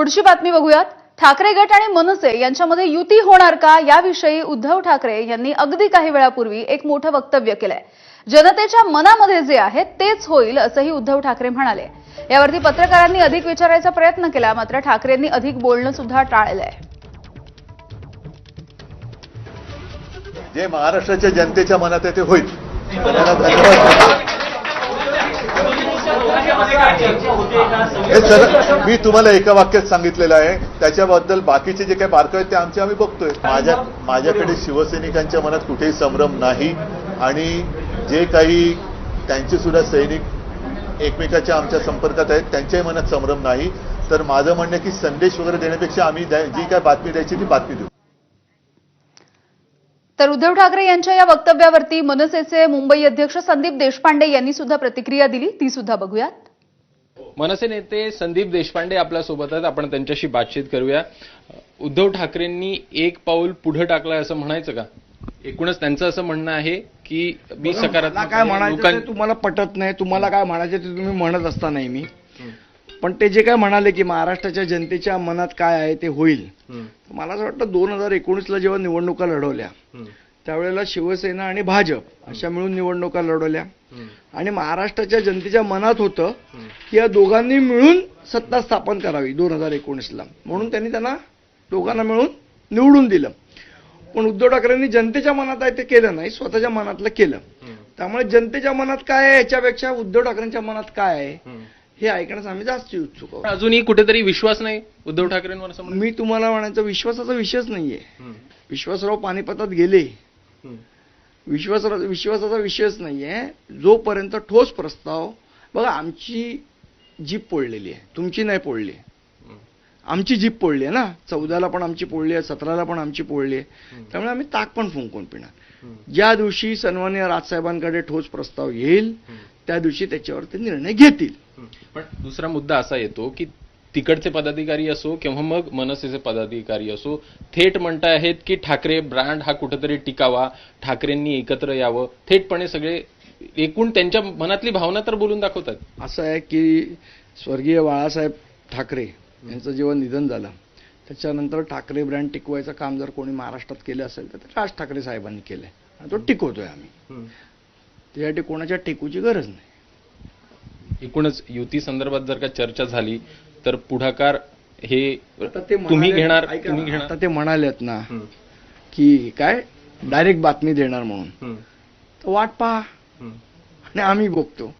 पुढची बातमी बघूयात। ठाकरे गट आणि मनसे यांच्यामध्ये युती होणार का याविषयी उद्धव ठाकरे यांनी अगदी काही वेळापूर्वी एक मोठं वक्तव्य केलंय। जनतेच्या मनामध्ये जे आहे तेच होईल असंही उद्धव ठाकरे म्हणाले। यावरती पत्रकारांनी अधिक विचारायचा प्रयत्न केला, मात्र ठाकरेंनी अधिक बोलणं सुद्धा टाळलंय। जे महाराष्ट्राच्या जनतेच्या मनात आहे ते होईल। त्यांना धन्यवाद। हे सर मी तुम्हाला एका वाक्यात सांगितलेलं आहे, त्याच्याबद्दल बाकीचे जे काही बारकावे ते आम्ही बघतोय। माझ्याकडे शिवसैनिकांच्या मनात कुठेही संभ्रम नाही आणि जे काही त्यांचे सुद्धा सैनिक एकमेकाच्या आमच्या संपर्कात आहेत त्यांच्याही मनात संभ्रम नाही। तर माझं म्हणणं की संदेश वगैरे देण्यापेक्षा आम्ही जी काय बातमी द्यायची ती बातमी देऊ। तर उद्धव ठाकरे यांच्या या वक्तव्यावरती मनसेचे मुंबई अध्यक्ष संदीप देशपांडे यांनी सुद्धा प्रतिक्रिया दिली, ती सुद्धा बघूयात। मनसे नेते संदीप देशपांडे आपल्यासोबत आहेत, आपण त्यांच्याशी बातचीत करूया। उद्धव ठाकरेंनी एक पाऊल पुढे टाकलंय असं म्हणायचं का? एकूणच त्यांचं असं म्हणणं आहे की मी सकारात्मक काय म्हणायचं ते तुम्हाला पटत नाही, तुम्हाला काय म्हणायचं ते तुम्ही म्हणत असता नाही मी, पण ते जे काय म्हणाले की महाराष्ट्राच्या जनतेच्या मनात काय आहे ते होईल, मला असं वाटतं 2019ला जेव्हा निवडणुका लढवल्या त्यावेळेला शिवसेना आणि भाजप अशा मिळून निवडणुका लढवल्या आणि महाराष्ट्राच्या जनतेच्या मनात होतं की या दोघांनी मिळून सत्ता स्थापन करावी 2019ला, म्हणून त्यांना दोघांना मिळून निवडून दिलं। पण उद्धव ठाकरेंनी जनतेच्या मनात आहे ते केलं नाही, स्वतःच्या मनातलं केलं। त्यामुळे जनतेच्या मनात काय आहे याच्यापेक्षा उद्धव ठाकरेंच्या मनात काय आहे हे ऐकण्यास आम्ही जास्त उत्सुक आहोत। अजूनही कुठेतरी विश्वास नाही उद्धव ठाकरेंवर असं म्हणणं? मी तुम्हाला म्हणायचं विश्वासाचा विषयच नाहीये। विश्वासराव पानिपतात गेले, विश्वासाचा विषयच नाहीये। जोपर्यंत ठोस प्रस्ताव, बघा आमची जीप पोळलेली आहे, तुमची नाही पोळली, आमची जीप पोळली आहे ना, 14ला पण आमची पोळली आहे, 17ला पण आमची पोळली आहे। त्यामुळे आम्ही ताक पण फुंकून पिणार। ज्या दिवशी सन्माननीय राजसाहेबांकडे ठोस प्रस्ताव येईल त्या दिवशी त्याच्यावर ते निर्णय घेतील। पण दुसरा मुद्दा असा येतो की तिकडचे पदाधिकारी असो किंवा मग मनसेचे पदाधिकारी असो थेट म्हणत आहेत की ठाकरे ब्रँड हा कुठेतरी टिकावा, ठाकरेंनी एकत्र यावं, थेटपणे सगळे एकूण त्यांच्या मनातली भावना तर बोलून दाखवतात। असं आहे की स्वर्गीय बाळासाहेब ठाकरे यांचं जेव्हा निधन झालं त्याच्यानंतर ठाकरे ब्रँड टिकवायचं काम जर कोणी महाराष्ट्रात केलं असेल तर ते राज ठाकरे साहेबांनी केलंय आणि तो टिकवतोय आम्ही। त्यासाठी कोणाच्या टिकूची गरज नाही। एकूणच युती संदर्भात जर का चर्चा झाली तर पुढाकार हे तुम्ही घेणार? आता ते म्हणालेत ना की काय डायरेक्ट बातमी देणार म्हणून, तर वाट पहा आणि आम्ही बघतो।